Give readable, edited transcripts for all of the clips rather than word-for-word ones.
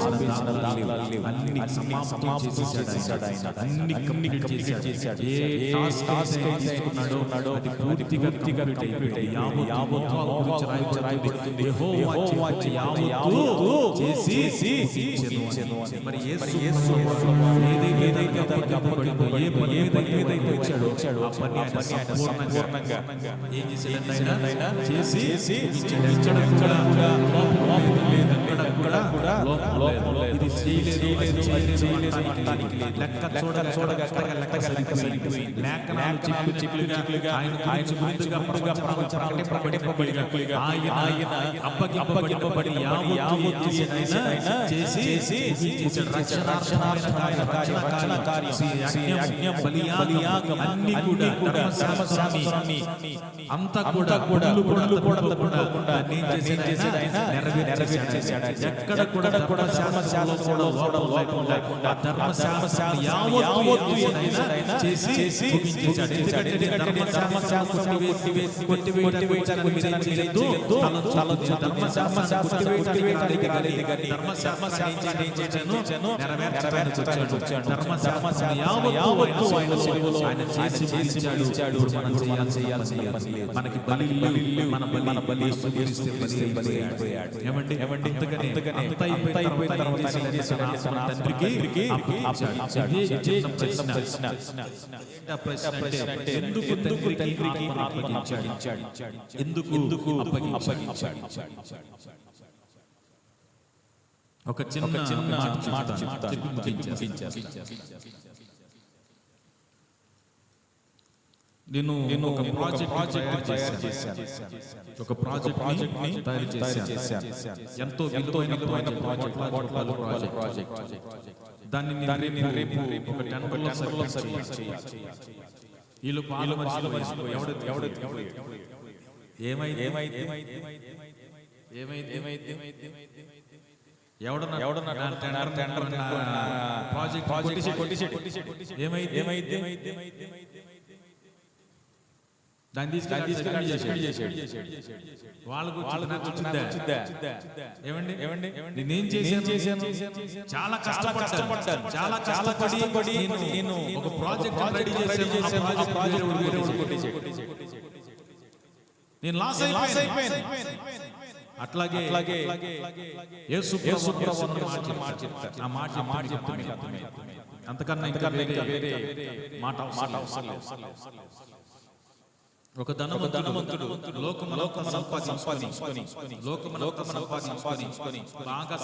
దాఖలాలు అన్ని సమాప్తం చేసేసాడు ఆయన. అన్ని కంప్లీట్ చేశాడు. ఏ టాస్క్ తీసుకున్నాడో అది పూర్తిగా కంప్లీట్ అయిపోయింది. యావత్తు గురించి రాయబడుతుంది. యెహోవా యావత్తు చేసి ముగించెను. మరి యేసు ఏదైతే చెప్పబడిందో, ఏ పని ఏదైతే వచ్చాడో ఆ పని ఆయన సంపూర్ణంగా ఏం చేశాడు? ఆయన చేసి ముగించాడు. ఎక్కడ కూడా లోపం లేదు. ఇది చేయలేదు లెక్క చూడగా లెక్క సరిపోయింది. లేఖనాలు చిక్కులుగా ఆయన ముందుగా ప్రకటింపబడిన ఆయన అప్పగింపబడి యావత్తు చేసి రక్షణ కార్యం బలియాగం అన్ని కూడా ధర్మశాస్త్రాన్ని అంతా కూడా నెరవేర్చేశాడు. ఎక్కడ కూడా ధర్మశాస్త్రంలో లోపం లేకుండా ధర్మశాస్త్రాన్ని యావత్తు చేసి ముగించేశాడు. ఎందుకంటే ధర్మశాస్త్రాన్ని కొట్టివేయడానికి మీరేం చేయలేదు. ధర్మశాస్త్రాన్ని కొట్టివేయడానికి రాలేదు కానీ ధర్మశాస్త్రాన్ని ఏం చేశాను? నెరవేర్చడానికి వచ్చాడు. ధర్మశాస్త్రాన్ని యావత్తు ఆయన సిలువలో ఆయన చేసి ముగించాడు. మనం చేయాల్సింది మనకి బలి అయిపోయాడు. ఏమండి అంత అయిపోయిన తర్వాత తండ్రికి ఎందుకు తండ్రికి అప్పగించాడు? ఎందుకు అప్పగించాడు? ఒక చిన్న మాట చెప్తాను. నేను ఒక ప్రాజెక్ట్ తయారు చేశాను. ఒక ప్రాజెక్ట్ ని తయారు చేశాను. ఎంతో విలువైన ప్రాజెక్ట్. దాన్ని రేపు ఒక 10 రోజుల్లో చేయాలి. వీళ్ళు ఎవడన్నా ప్రాజెక్ట్ కొట్టేసి దాన్ని తీసుకెళ్ళి వాళ్ళకు ఏమండి నేనేం చేశాను? చాలా కష్టపడ్డాను. చాలా కష్టపడి నేను ఒక ప్రాజెక్ట్ రెడీ చేశాను. నేను లాస్ అయిపోయాను. అట్లాగే యేసు ప్రభువు మాట చెప్తారు. ఆ మాట చెప్తాను. అంతకన్నా ఇంకా వేరే మాట అవసరం లేదు. ఒక ధనవంతుడు లోకములో సంపాదించుకొని బాగా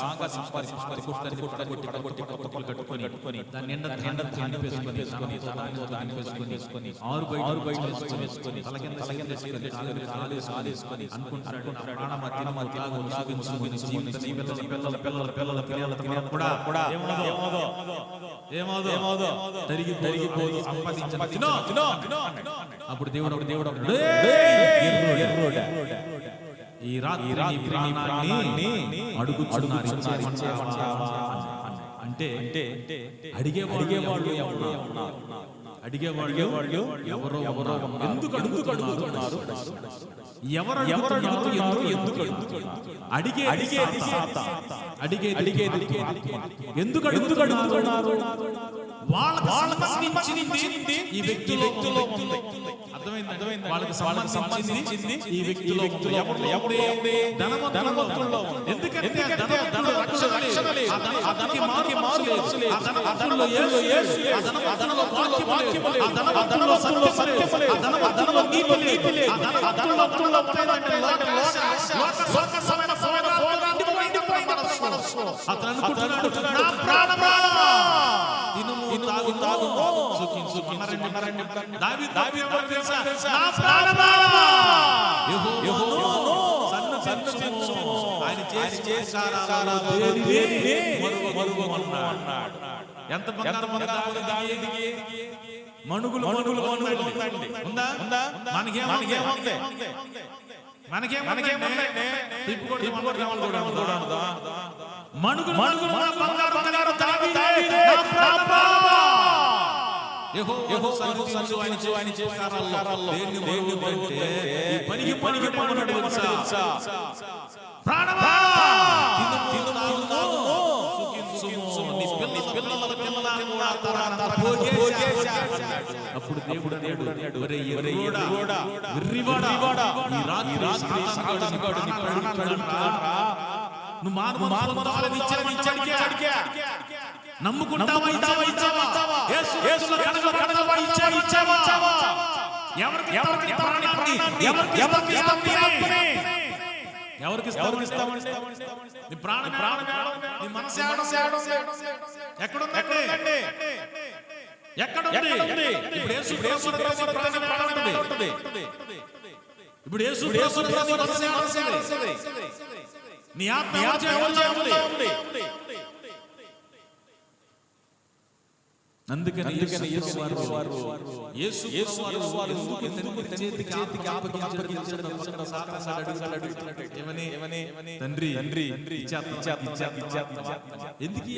కట్టుకొని దాన్ని నిండా దానిపేసుకొని ఆరు బయట వేసుకొని తలకిందేసుకొని అనుకుంటాడు కూడా ఏమోదో తరిగిపోదు సంపాదించను. అప్పుడు దేవుడు ఈ రాత్రి ప్రాణాన్ని అడుగుచున్నారు. అంటే అడిగేవాళ్ళు ఎవరో ఎందుకు అడుగుతున్నారు? ఎందుకు అడిగేది ఎందుకు అడుగుతున్నారు? వాళ్ళకి ఈ వ్యక్తిలో ఉంది. అర్థమైంది. వాళ్ళకి సంబంధించింది ఈ వ్యక్తిలో ధనవంతుల్లో. ఎందుకంటే ఎంత మణుగులు అప్పుడు దేవుడు అన్నాడు, ఒరే ఎర్రోడా, వెర్రివాడా, ఈ రాత్రి సాతాను గాడు నీ ప్రాణాలను అడుగుతున్నాడురా. నువ్వు మానవుని ఇచ్చాడికే నమ్ముకుంటావా ఇచ్చావా? యేసులో కడగవా ఇచ్చావా? ఎవరికి ఇస్తామంటే నీ ప్రాణం నీ మనసు ఎక్కడుందండి? ఇప్పుడు యేసు నీ ఆత్మ ఉంది. అందుకని యేసు వారు ఎందుకు చేతికి అప్పగించాడు? ఏమని తండ్రి ఎందుకు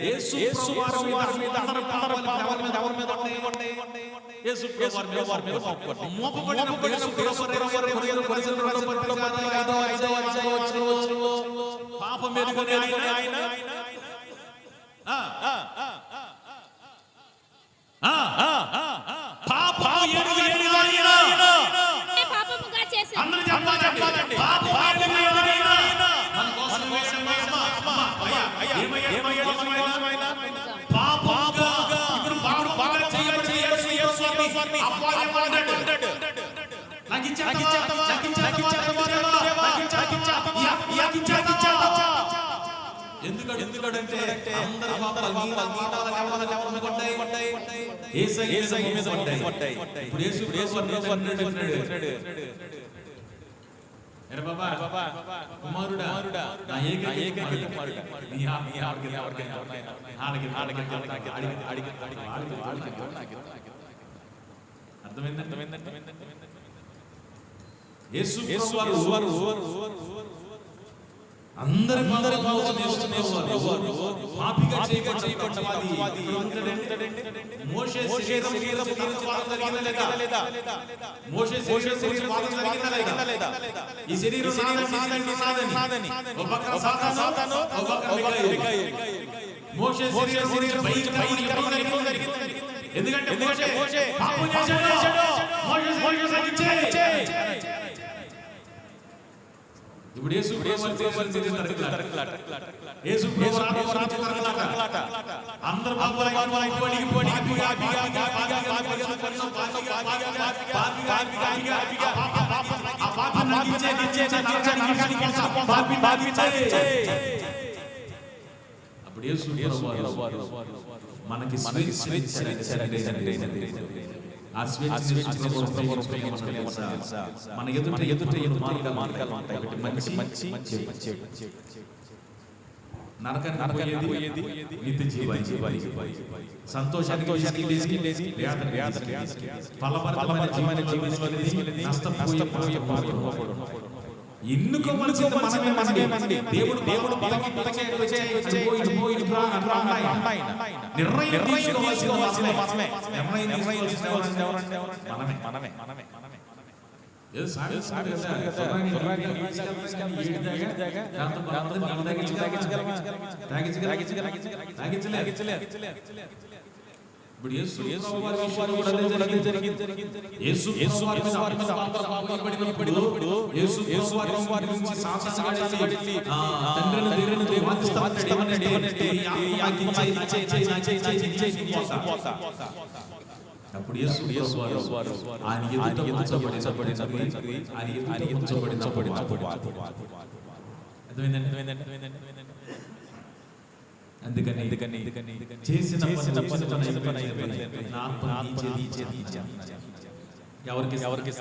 యేసు వారి మీద అందరి పాపాల మీద ఎవరి మీద ఉన్నాయి? యేసు వారి మీద మోపబడిన పాపం ఎదుగునే ఆయన ఎందుకంటే కుమారుడా నా ఏకైక కుమారుడా నీ అర్థమైందంటే యేసు వారు అందరి పాపిగా చేయబడ్డవాది మోషే శరీరం జరిగిందా లేదా? ఈ శరీరం నాదని ఒక పక్కన సాతాను ఒక పక్కన మిఖాయేలు. మోషే శరీరం జరిగింది. ఎందుకంటే మోషే పాపం చేశాడు. మోషే సహించాడు. ఇప్పుడు యేసు అందరూ అప్పుడు యేసు మనకి ఆ స్వేచ్ఛ మన ఎదుట మార్గాలు ఉంటాయి. మంచి నరకానికి పోయేది నిత్య జీవానికి సంతోషానికి ఫలభరితమైన జీవితం నష్టపోయే ఎన్నుకోవలసింది దేవుడు ఇప్పుడు యేసు అప్పుడు యేసు ఆయన అందుకని చేసిన ఎవరికి ఎవరిని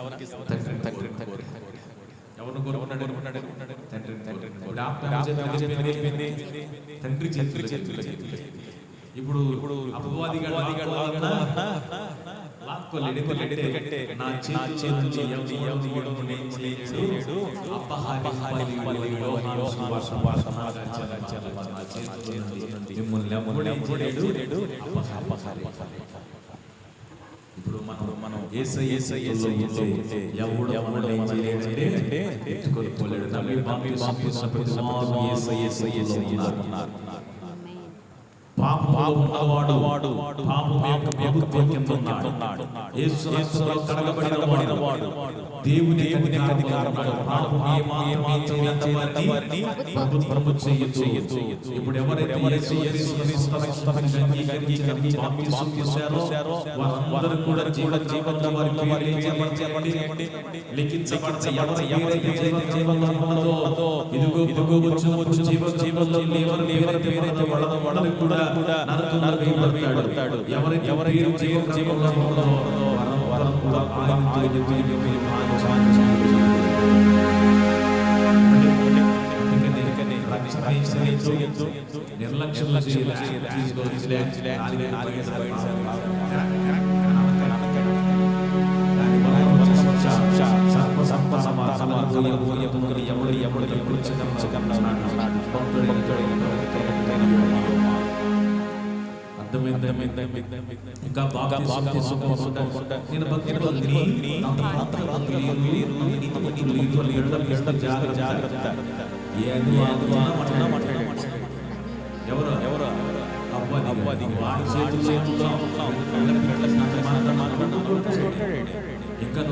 కోరుకున్నాడు? తండ్రి చేతులు. ఇప్పుడు అపవాదిగా నా ఇప్పుడు మనం పాపములో ఉన్నవాడు పాపం యొక్క ప్రభుత్వం కింద ఉన్నాడు. యేసు రక్తంలో కడగబడిన వాడు దేవుని అధికారములో పాపం చేయని వారిని ప్రభు చేయొచ్చు. ఇప్పుడు ఎవరైతే యేసు క్రీస్తుని అంగీకరించి బాప్తిసం పొందారో వారందరూ కూడా జీవంలో వారి పేర్లు లిఖించబడతాయి. ఎవరైతే జీవంలో ఉన్నదో ఇదిగో వచ్చు జీవంలో ఎవరైతే వాళ్ళని కూడా నరకంలో వేయబడతాడు. ఎవరైతే జీవంలో ఉన్నదో వారు కూడా నిర్లక్ష్యం ఇంకా బాగా ఎవరు అబ్బాది ఇంకా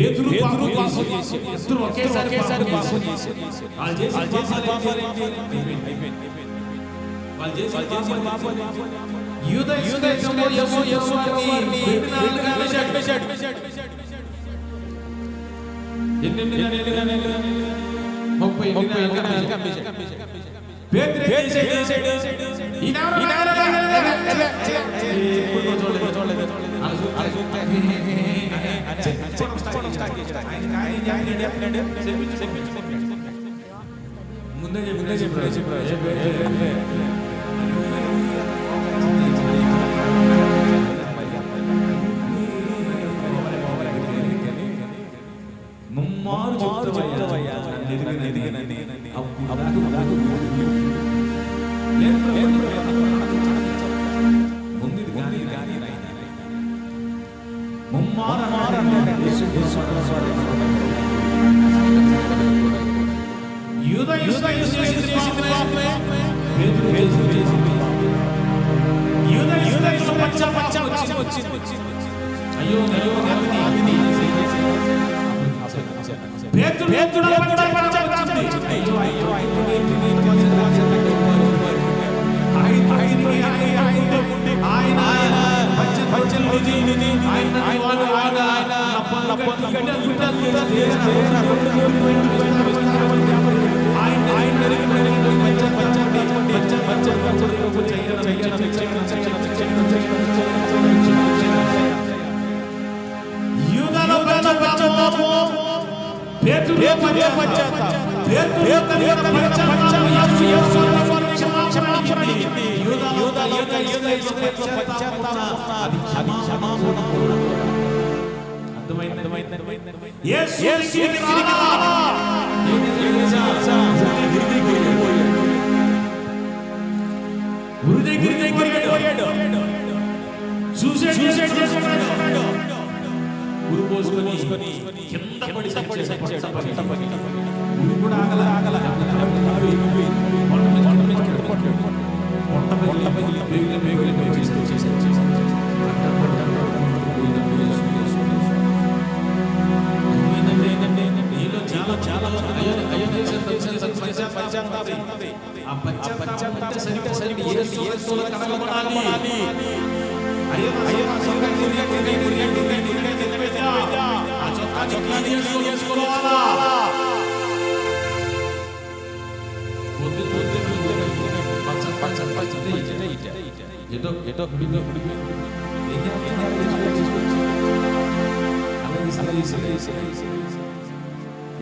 ఇప్పుడు పేతురు పాపం చేశాడు. ఇద్దరు ఒకేసారి పాపం చేశారు. ముందే ముమ్మారు చెప్తావయ్యా ఎదిగనని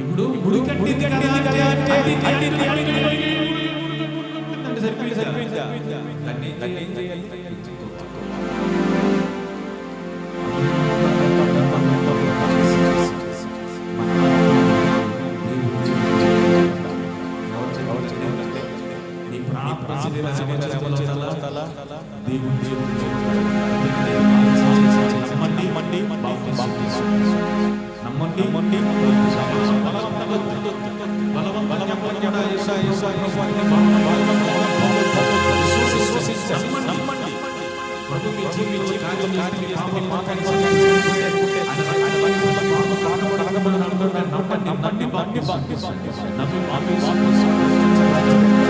ఇప్పుడు దేవుని చేతుల్లో నమ్మండి ప్రభు మీ జీవితంలో కార్యం నమ్మండి